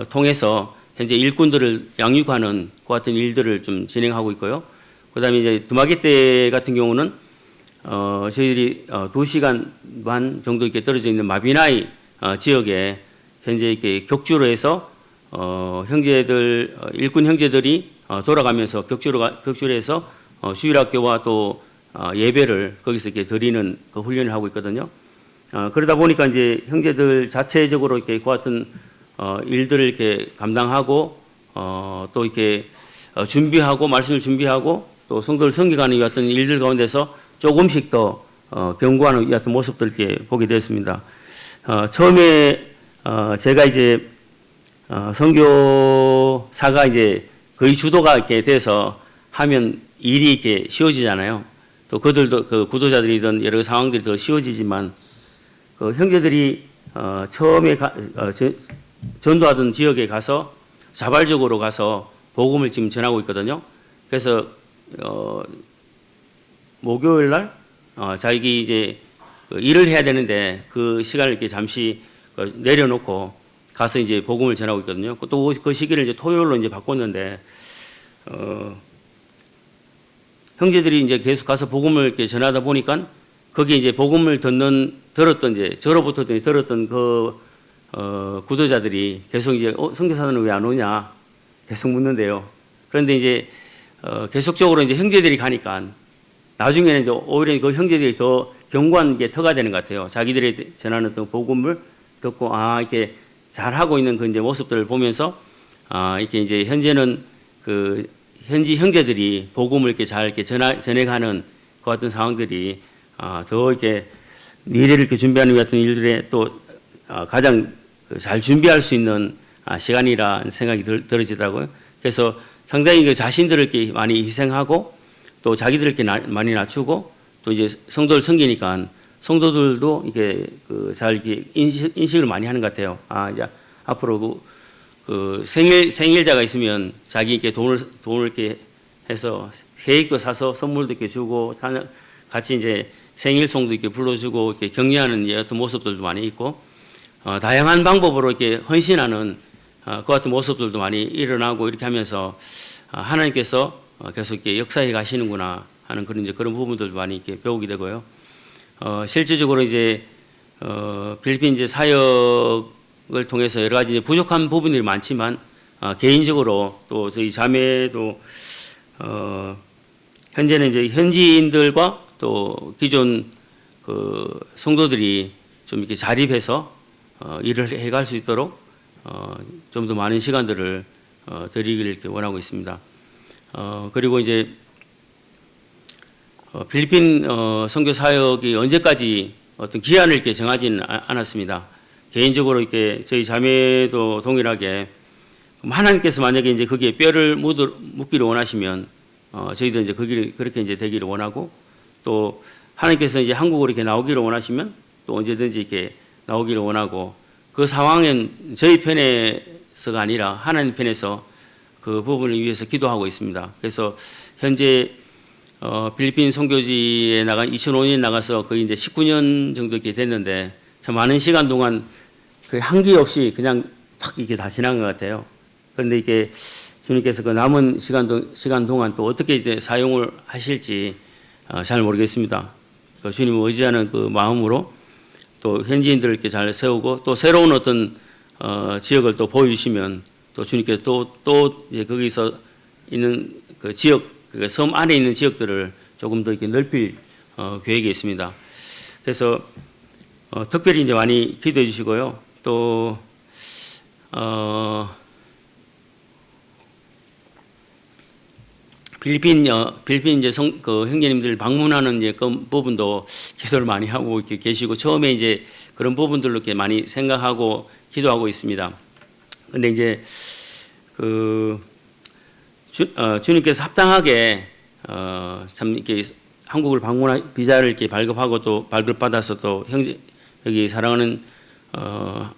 통해서 현재 일꾼들을 양육하는 그 같은 일들을 좀 진행하고 있고요. 그다음에 이제 두마게테 같은 경우는 저희들이 2시간 반 정도 이렇게 떨어져 있는 마비나이 지역에 현재 이렇게 격주로 해서 형제들 일꾼 형제들이 돌아가면서 격주로 해서 주일학교와 또 예배를 거기서 이렇게 드리는 그 훈련을 하고 있거든요. 그러다 보니까 이제 형제들 자체적으로 이렇게 그 같은 일들을 이렇게 감당하고 또 이렇게 준비하고 말씀을 준비하고 또 성도를 섬기가는 이 같은 일들 가운데서 조금씩 더 견고하는 이 같은 모습들 이렇게 보게 됐습니다. 처음에 제가 이제 선교사가 이제 거의 주도가 이렇게 돼서 하면 일이 이렇게 쉬워지잖아요. 또 그들도 그 구도자들이든 여러 상황들이 더 쉬워지지만 그 형제들이 처음에 전도하던 지역에 가서 자발적으로 가서 복음을 지금 전하고 있거든요. 그래서 목요일 날 자기 이제 일을 해야 되는데 그 시간을 이렇게 잠시 내려놓고 가서 이제 복음을 전하고 있거든요. 또 그 시기를 이제 토요일로 이제 바꿨는데 형제들이 이제 계속 가서 복음을 이렇게 전하다 보니까 거기 이제 복음을 들었던 이제 저로부터 들었던 그 구도자들이 계속 이제 선교사는 왜 안 오냐 계속 묻는데요. 그런데 이제 계속적으로 이제 형제들이 가니까 나중에는 이제 오히려 그 형제들이 더 견고한 게 터가 되는 것 같아요. 자기들이 전하는 어떤 복음을 듣고 이렇게 잘하고 있는 그 이제 모습들을 보면서 이렇게 이제 현재는 그 현지 형제들이 복음을 이렇게 잘 이렇게 전해가는 그 같은 상황들이 더 이렇게 미래를 이렇게 준비하는 것 같은 일들에 또 가장 잘 준비할 수 있는 시간이라는 생각이 들어지더라고요. 그래서 상당히 그 자신들을 이렇게 많이 희생하고 또 자기들을 이렇게 많이 낮추고 또 이제 성도를 섬기니까 성도들도 이게 잘 이렇게 인식을 많이 하는 것 같아요. 이제 앞으로 그 생일자가 있으면 자기 이렇게 돈을 이렇게 해서 케이크도 사서 선물도 이렇게 주고 같이 이제 생일송도 이렇게 불러주고 이렇게 격려하는 어떤 모습들도 많이 있고 다양한 방법으로 이렇게 헌신하는 그 같은 모습들도 많이 일어나고 이렇게 하면서 하나님께서 계속 이렇게 역사해 가시는구나 하는 그런 부분들도 많이 이렇게 배우게 되고요. 실질적으로 이제 필리핀 이제 사역을 통해서 여러 가지 이제 부족한 부분들이 많지만 개인적으로 또 저희 자매도 현재는 이제 현지인들과 또 기존 그 성도들이 좀 이렇게 자립해서 일을 해갈 수 있도록 좀 더 많은 시간들을 드리기를 이렇게 원하고 있습니다. 그리고 이제 필리핀 선교 사역이 언제까지 어떤 기한을 이렇게 정하지는 않았습니다. 개인적으로 이렇게 저희 자매도 동일하게 하나님께서 만약에 이제 거기에 뼈를 묻기를 원하시면 저희도 이제 그렇게 이제 되기를 원하고 또 하나님께서 이제 한국으로 이렇게 나오기를 원하시면 또 언제든지 이렇게 나오기를 원하고 그 상황은 저희 편에서가 아니라 하나님 편에서 그 부분을 위해서 기도하고 있습니다. 그래서 현재 필리핀 선교지에 2005년에 나가서 거의 이제 19년 정도 이렇게 됐는데 참 많은 시간 동안 그 한기 없이 그냥 팍 이렇게 다 지난 것 같아요. 그런데 이게 주님께서 그 남은 시간 동안 또 어떻게 이제 사용을 하실지 잘 모르겠습니다. 주님을 의지하는 그 마음으로 또 현지인들을 이렇게 잘 세우고 또 새로운 어떤 지역을 또 보여주시면 또 주님께서 또 이제 거기서 있는 그 지역, 그 섬 안에 있는 지역들을 조금 더 이렇게 넓힐 계획이 있습니다. 그래서 특별히 이제 많이 기도해 주시고요. 또 필리핀 이제 그 형제님들 방문하는 이제 그 부분도 기도를 많이 하고 이렇게 계시고 처음에 이제 그런 부분들로 이렇게 많이 생각하고 기도하고 있습니다. 근데 이제 주님께서 합당하게 참 이렇게 한국을 방문할 비자를 이렇게 발급하고 또 발급받아서 또 형제 여기 사랑하는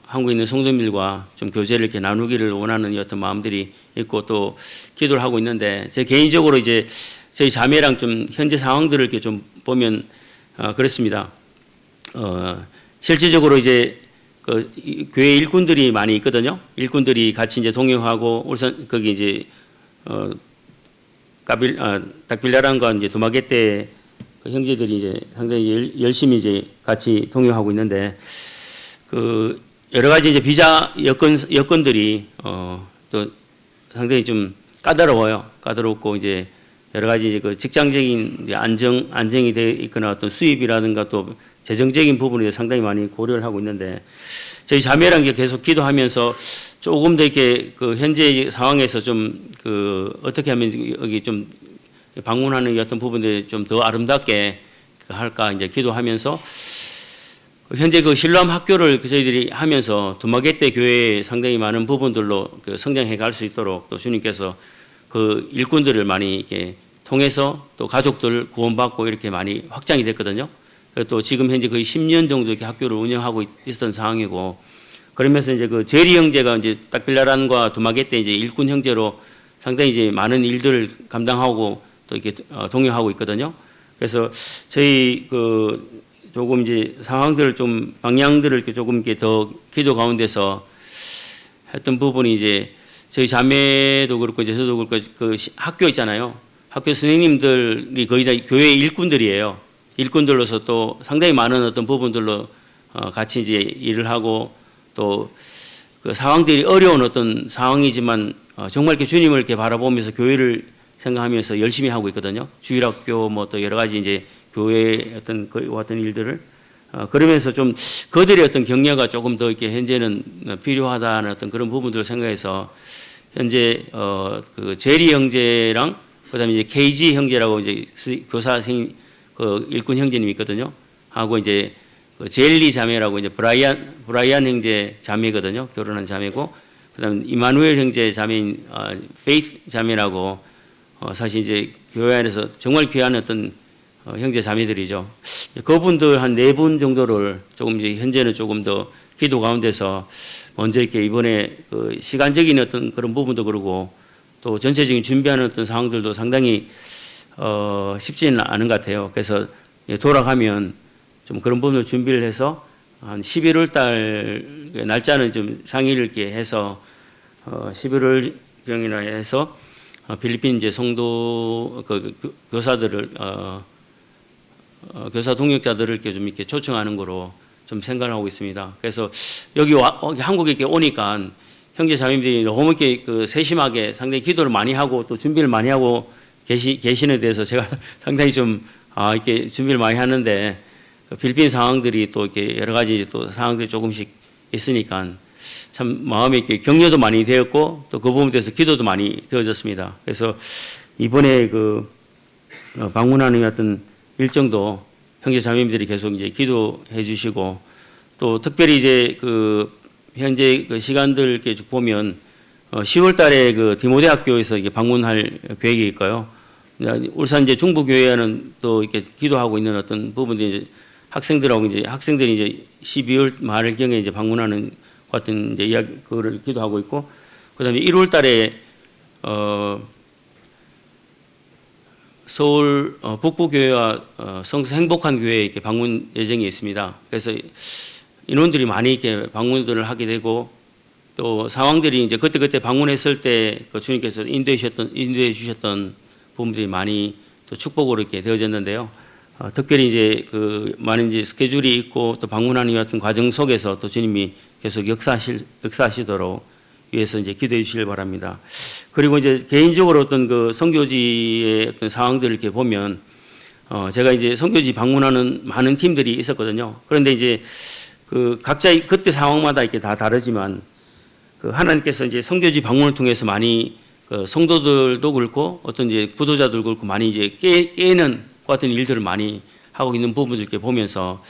한국에 있는 성도님들과 좀 교제를 이렇게 나누기를 원하는 어떤 마음들이 있고 또 기도를 하고 있는데 제 개인적으로 이제 저희 자매랑 좀 현재 상황들을 이렇게 좀 보면 그렇습니다. 실질적으로 이제 그 교회 일꾼들이 많이 있거든요. 일꾼들이 같이 이제 동행하고 울산 거기 이제 닥빌라란과 이제 두마게떼 그 형제들이 이제 상당히 열심히 이제 같이 동행하고 있는데 그 여러 가지 이제 비자 여건들이 또 상당히 좀 까다로워요. 까다롭고 이제 여러 가지 이제 그 직장적인 이제 안정이 돼 있거나 어떤 수입이라든가 또 재정적인 부분에 상당히 많이 고려를 하고 있는데 저희 자매랑 계속 기도하면서 조금 더 이렇게 그 현재 상황에서 좀 그 어떻게 하면 여기 좀 방문하는 어떤 부분들이 좀 더 아름답게 할까 이제 기도하면서 현재 그 실로암 학교를 저희들이 하면서 두마게떼 교회에 상당히 많은 부분들로 그 성장해 갈 수 있도록 또 주님께서 그 일꾼들을 많이 이렇게 통해서 또 가족들 구원받고 이렇게 많이 확장이 됐거든요. 또 지금 현재 거의 10년 정도 이렇게 학교를 운영하고 있었던 상황이고 그러면서 이제 그 제리 형제가 이제 딱빌라란과 두마게떼 이제 일꾼 형제로 상당히 이제 많은 일들을 감당하고 또 이렇게 동행하고 있거든요. 그래서 저희 그 조금 이제 상황들을 좀 방향들을 이렇게 조금 이렇게 더 기도 가운데서 했던 부분이 이제 저희 자매도 그렇고 이제 저도 그렇고 그 학교 있잖아요. 학교 선생님들이 거의 다 교회 일꾼들이에요. 일꾼들로서 또 상당히 많은 어떤 부분들로 같이 이제 일을 하고 또 그 상황들이 어려운 어떤 상황이지만 정말 이렇게 주님을 이렇게 바라보면서 교회를 생각하면서 열심히 하고 있거든요. 주일학교 뭐 또 여러 가지 이제 교회 어떤 어떤 일들을 그러면서 좀 그들의 어떤 격려가 조금 더 이렇게 현재는 필요하다는 어떤 그런 부분들을 생각해서 현재 그 제리 형제랑 그다음에 이제 KG 형제라고 이제 교사 선생님 그 일꾼 형제님이 있거든요. 하고 이제 그 젤리 자매라고 이제 브라이안 형제 자매거든요. 결혼한 자매고 그다음에 이마누엘 형제 자매인 페이스 자매라고 사실 이제 교회 안에서 정말 귀한 어떤 형제 자매들이죠. 그분들 한 4분 정도를 조금 이제 현재는 조금 더 기도 가운데서 먼저 이렇게 이번에 그 시간적인 어떤 그런 부분도 그러고 또 전체적인 준비하는 어떤 상황들도 상당히 쉽지는 않은 것 같아요. 그래서 돌아가면 좀 그런 부분을 준비를 해서 한 11월 달 날짜는 좀 상의를 이렇게 해서 11월 경이나 해서 필리핀 이제 성도 그 교사들을 교사 동역자들을 이렇게 좀 이렇게 초청하는 거로 좀 생각을 하고 있습니다. 그래서 여기 한국에 이렇게 오니까 형제 자매들이 너무 이렇게 그 세심하게 상당히 기도를 많이 하고 또 준비를 많이 하고 계시는 데서 제가 상당히 좀 이렇게 준비를 많이 하는데 필리핀 상황들이 또 이렇게 여러 가지 또 상황들이 조금씩 있으니까 참 마음에 이렇게 격려도 많이 되었고 또 그 부분에 대해서 기도도 많이 되어졌습니다. 그래서 이번에 그 방문하는 어떤 일정도 형제 자매님들이 계속 이제 기도해 주시고 또 특별히 이제 그 현재 그 시간들 이렇게 쭉 보면 10월 달에 그 디모데 학교에서 이게 방문할 계획이 있고요. 울산 이제 중부교회는 또 이렇게 기도하고 있는 어떤 부분들이 이제 학생들이 이제 12월 말경에 이제 방문하는 같은 이제 이야기 그거를 기도하고 있고 그다음에 1월 달에 서울 북부교회와 성서 행복한 교회에 이렇게 방문 예정이 있습니다. 그래서 인원들이 많이 이렇게 방문들을 하게 되고 또 상황들이 이제 그때 방문했을 때 그 주님께서 인도해 주셨던 부분들이 많이 또 축복으로 이렇게 되어졌는데요. 특별히 이제 그 많은 이제 스케줄이 있고 또 방문하는 이 같은 과정 속에서 또 주님이 계속 역사하시도록 위해서 이제 기도해 주시길 바랍니다. 그리고 이제 개인적으로 어떤 그 선교지의 어떤 상황들을 이렇게 보면 제가 이제 선교지 방문하는 많은 팀들이 있었거든요. 그런데 이제 그 각자 그때 상황마다 이렇게 다 다르지만 그 하나님께서 이제 선교지 방문을 통해서 많이 그 성도들도 그렇고 어떤 이제 구도자들도 그렇고 많이 이제 깨는 같은 일들을 많이 하고 있는 부분들 이렇게 보면서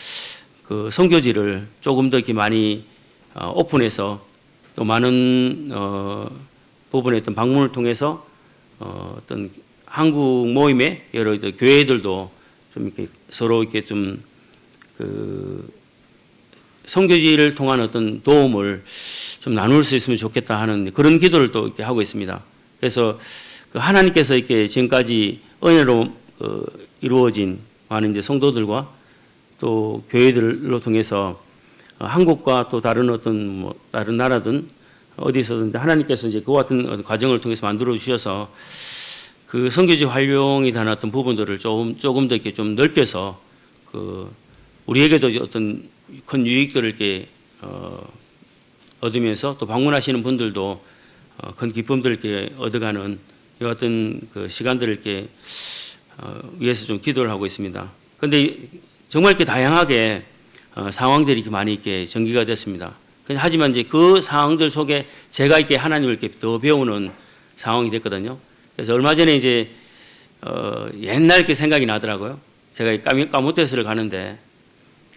그 선교지를 조금 더 이렇게 많이 오픈해서 또 많은 부분의 어떤 방문을 통해서 어떤 한국 모임의 여러 교회들도 좀 이렇게 서로 이렇게 좀 그 선교지를 통한 어떤 도움을 좀 나눌 수 있으면 좋겠다 하는 그런 기도를 또 이렇게 하고 있습니다. 그래서 그 하나님께서 이렇게 지금까지 은혜로 이루어진 많은 이제 성도들과 또 교회들로 통해서 한국과 또 다른 어떤 뭐 다른 나라든 어디서든 하나님께서 이제 그와 같은 과정을 통해서 만들어 주셔서 그 선교지 활용이 되는 어떤 부분들을 조금 더 이렇게 좀 넓혀서 그 우리에게도 어떤 큰 유익들을 이렇게 얻으면서 또 방문하시는 분들도 큰 기쁨들을 이렇게 얻어가는 이 같은 그 시간들을 이렇게 위해서 좀 기도를 하고 있습니다. 그런데 정말 이렇게 다양하게 상황들이 이렇게 많이 이렇게 전개가 됐습니다. 하지만 이제 그 상황들 속에 제가 이렇게 하나님을 이렇게 더 배우는 상황이 됐거든요. 그래서 얼마 전에 이제 옛날 이렇게 생각이 나더라고요. 제가 까무떼스를 가는데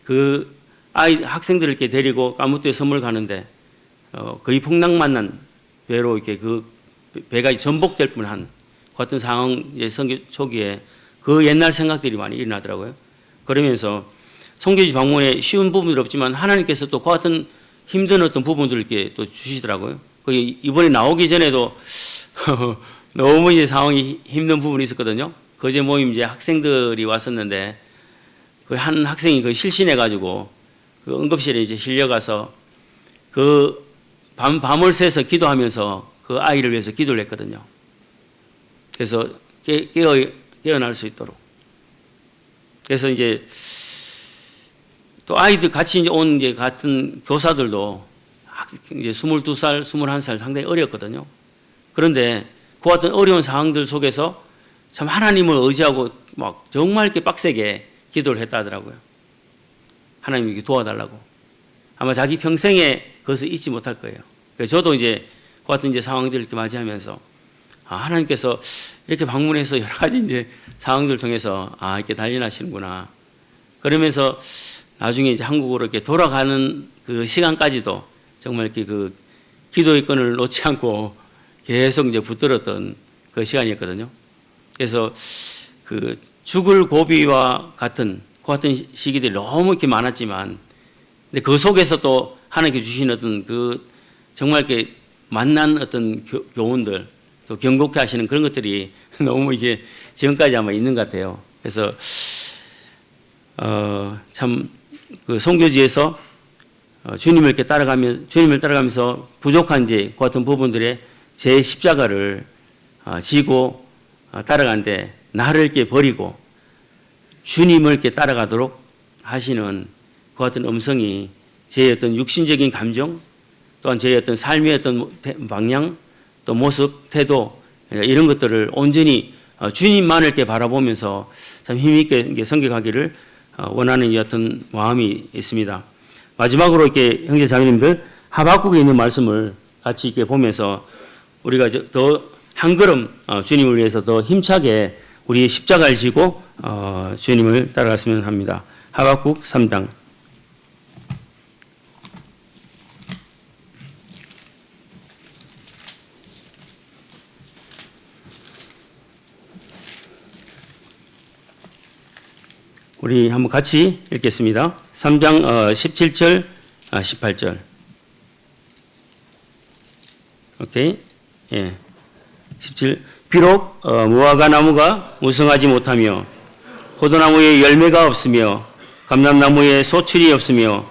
그 학생들을 이렇게 데리고 까무떼 섬을 가는데 거의 풍랑만난 배로 이렇게 그 배가 전복될 뻔한 같은 상황 선교 초기에 그 옛날 생각들이 많이 일어나더라고요. 그러면서 선교지 방문에 쉬운 부분은 없지만 하나님께서 또 그 같은 힘든 어떤 부분들을 이렇게 또 주시더라고요. 이번에 나오기 전에도 너무 이제 상황이 힘든 부분이 있었거든요. 거제 모임 이제 학생들이 왔었는데 그 한 학생이 그 실신해가지고 그 응급실에 이제 실려가서 그 밤을 새서 기도하면서 그 아이를 위해서 기도를 했거든요. 그래서 깨어날 수 있도록. 그래서 이제 또 아이들 같이 이제 온 이제 같은 교사들도 이제 22살, 21살 상당히 어렸거든요. 그런데 그 같은 어려운 상황들 속에서 참 하나님을 의지하고 막 정말 이렇게 빡세게 기도를 했다 하더라고요. 하나님이 이렇게 도와달라고. 아마 자기 평생에 그것을 잊지 못할 거예요. 그래서 저도 이제 그 같은 이제 상황들을 이렇게 맞이하면서 하나님께서 이렇게 방문해서 여러 가지 이제 상황들을 통해서 이렇게 단련하시는구나. 그러면서 나중에 이제 한국으로 이렇게 돌아가는 그 시간까지도 정말 이렇게 그 기도의 끈을 놓지 않고 계속 이제 붙들었던 그 시간이었거든요. 그래서 그 죽을 고비와 같은 그 같은 시기들이 너무 이렇게 많았지만, 근데 그 속에서 또 하나님께 주신 어떤 그 정말 이렇게 만난 어떤 교훈들, 또 경고케 하시는 그런 것들이 너무 이게 지금까지 아마 있는 것 같아요. 그래서 참 그 선교지에서 주님을 따라가면서 부족한 이제 그 같은 부분들의 제 십자가를 지고 따라가는데 나를 이렇게 버리고 주님을 이렇게 따라가도록 하시는 그 같은 음성이 제 어떤 육신적인 감정, 또한 제 어떤 삶의 어떤 방향, 또 모습, 태도 이런 것들을 온전히 주님만을 이렇게 바라보면서 참 힘있게 섬겨가기를 원하는 이 어떤 마음이 있습니다. 마지막으로 이렇게 형제 자매님들 하박국에 있는 말씀을 같이 이렇게 보면서 우리가 더 한 걸음 주님을 위해서 더 힘차게 우리의 십자가를 지고 주님을 따라갔으면 합니다. 하박국 3장. 우리 한번 같이 읽겠습니다. 3장 17절, 18절. 오케이. 예. 17. 비록 무화과 나무가 무성하지 못하며 포도나무에 열매가 없으며 감람나무에 소출이 없으며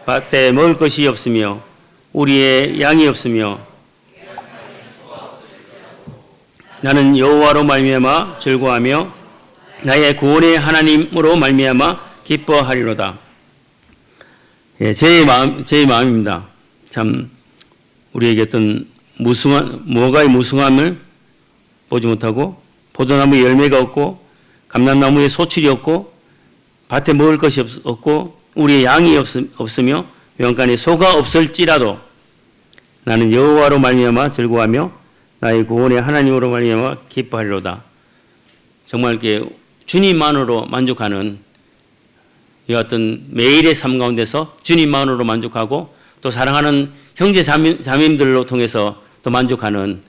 밭에 먹을 것이 없으며 우리의 양이 없으며 나는 여호와로 말미암아 즐거워하며 나의 구원의 하나님으로 말미암아 기뻐하리로다. 예, 제 마음입니다. 참 우리에게 어떤 무화과의 무성함을 보지 못하고 포도나무에 열매가 없고 감람나무에 소출이 없고 밭에 먹을 것이 없고 우리의 양이 없으며 외양간에 소가 없을지라도 나는 여호와로 말미암아 즐거워하며 나의 구원의 하나님으로 말미암아 기뻐하리로다. 정말 이렇게 주님만으로 만족하는 이 어떤 매일의 삶 가운데서 주님만으로 만족하고 또 사랑하는 형제 자매들로 통해서 또 만족하는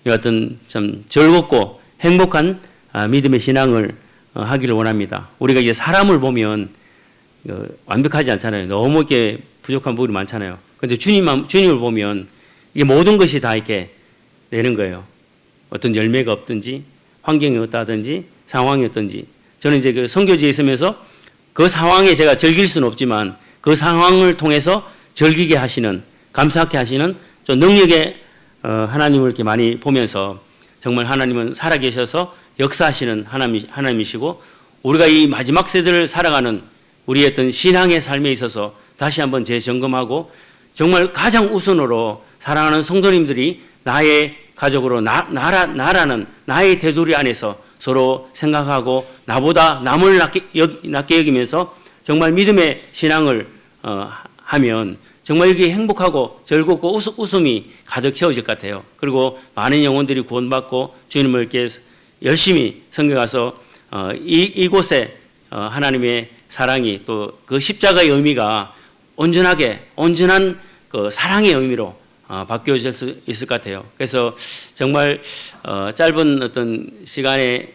이 어떤 참 즐겁고 행복한 믿음의 신앙을 하기를 원합니다. 우리가 이제 사람을 보면 완벽하지 않잖아요. 너무 이렇게 부족한 부분이 많잖아요. 그런데 주님을 보면 이게 모든 것이 다 이렇게 되는 거예요. 어떤 열매가 없든지 환경이 없다든지 상황이 없든지. 저는 이제 그 선교지에 있으면서 그 상황에 제가 즐길 수는 없지만 그 상황을 통해서 즐기게 하시는, 감사하게 하시는 좀 능력의 하나님을 이렇게 많이 보면서 정말 하나님은 살아계셔서 역사하시는 하나님이시고 우리가 이 마지막 세대를 살아가는 우리의 어떤 신앙의 삶에 있어서 다시 한번 재점검하고 정말 가장 우선으로 사랑하는 성도님들이 나의 가족으로 나라는 나의 테두리 안에서 서로 생각하고 나보다 남을 낮게 여기면서 정말 믿음의 신앙을 하면 정말 이게 행복하고 즐겁고 웃음이 가득 채워질 것 같아요. 그리고 많은 영혼들이 구원받고 주님을 이렇게 열심히 섬겨가서 이곳에 하나님의 사랑이 또 그 십자가의 의미가 온전한 그 사랑의 의미로 바뀌어질 수 있을 것 같아요. 그래서 정말 짧은 어떤 시간의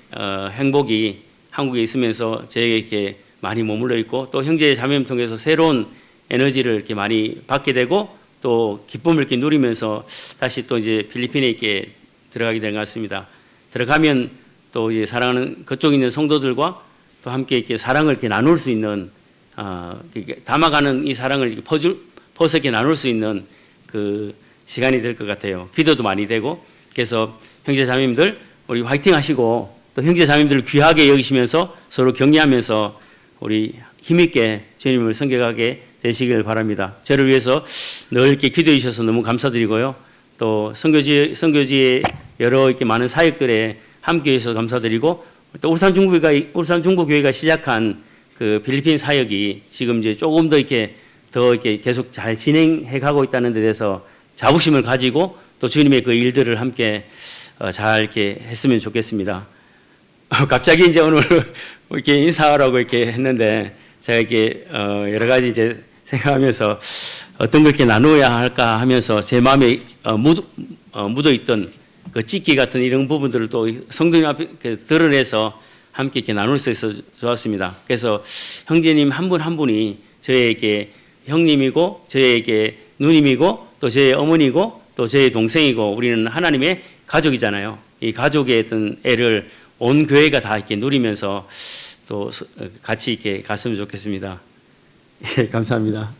행복이 한국에 있으면서 저에게 이렇게 많이 머물러 있고 또 형제 자매를 통해서 새로운 에너지를 이렇게 많이 받게 되고 또 기쁨을 이렇게 누리면서 다시 또 이제 필리핀에 이렇게 들어가게 된 것 같습니다. 들어가면 또 이제 사랑하는 그쪽에 있는 성도들과 또 함께 이렇게 사랑을 이렇게 나눌 수 있는 담아가는 이 사랑을 이렇게 퍼서 이렇게 나눌 수 있는 그 시간이 될 것 같아요. 기도도 많이 되고 그래서 형제 자매님들 우리 화이팅 하시고 또 형제 자매님들을 귀하게 여기시면서 서로 격려하면서 우리 힘있게 주님을 섬겨가게 되시길 바랍니다. 저를 위해서 늘 이렇게 기도해 주셔서 너무 감사드리고요. 또 선교지의 여러 이렇게 많은 사역들에 함께 해주셔서 감사드리고 또 울산 중부교회가 시작한 그 필리핀 사역이 지금 이제 조금 더 이렇게 계속 잘 진행해 가고 있다는 데 대해서 자부심을 가지고 또 주님의 그 일들을 함께 잘 이렇게 했으면 좋겠습니다. 갑자기 이제 오늘 이렇게 인사하라고 이렇게 했는데 제가 이렇게 여러 가지 이제 생각하면서 어떤 걸 이렇게 나누어야 할까 하면서 제 마음에 묻어 있던 그 찢기 같은 이런 부분들을 또 성도님 앞에 드러내서 함께 이렇게 나눌 수 있어서 좋았습니다. 그래서 형제님 한 분 한 분이 저에게 형님이고 저에게 누님이고 또 저의 어머니고 또 저의 동생이고 우리는 하나님의 가족이잖아요. 이 가족의 어떤 애를 온 교회가 다 이렇게 누리면서 또 같이 이렇게 갔으면 좋겠습니다. 예, 감사합니다.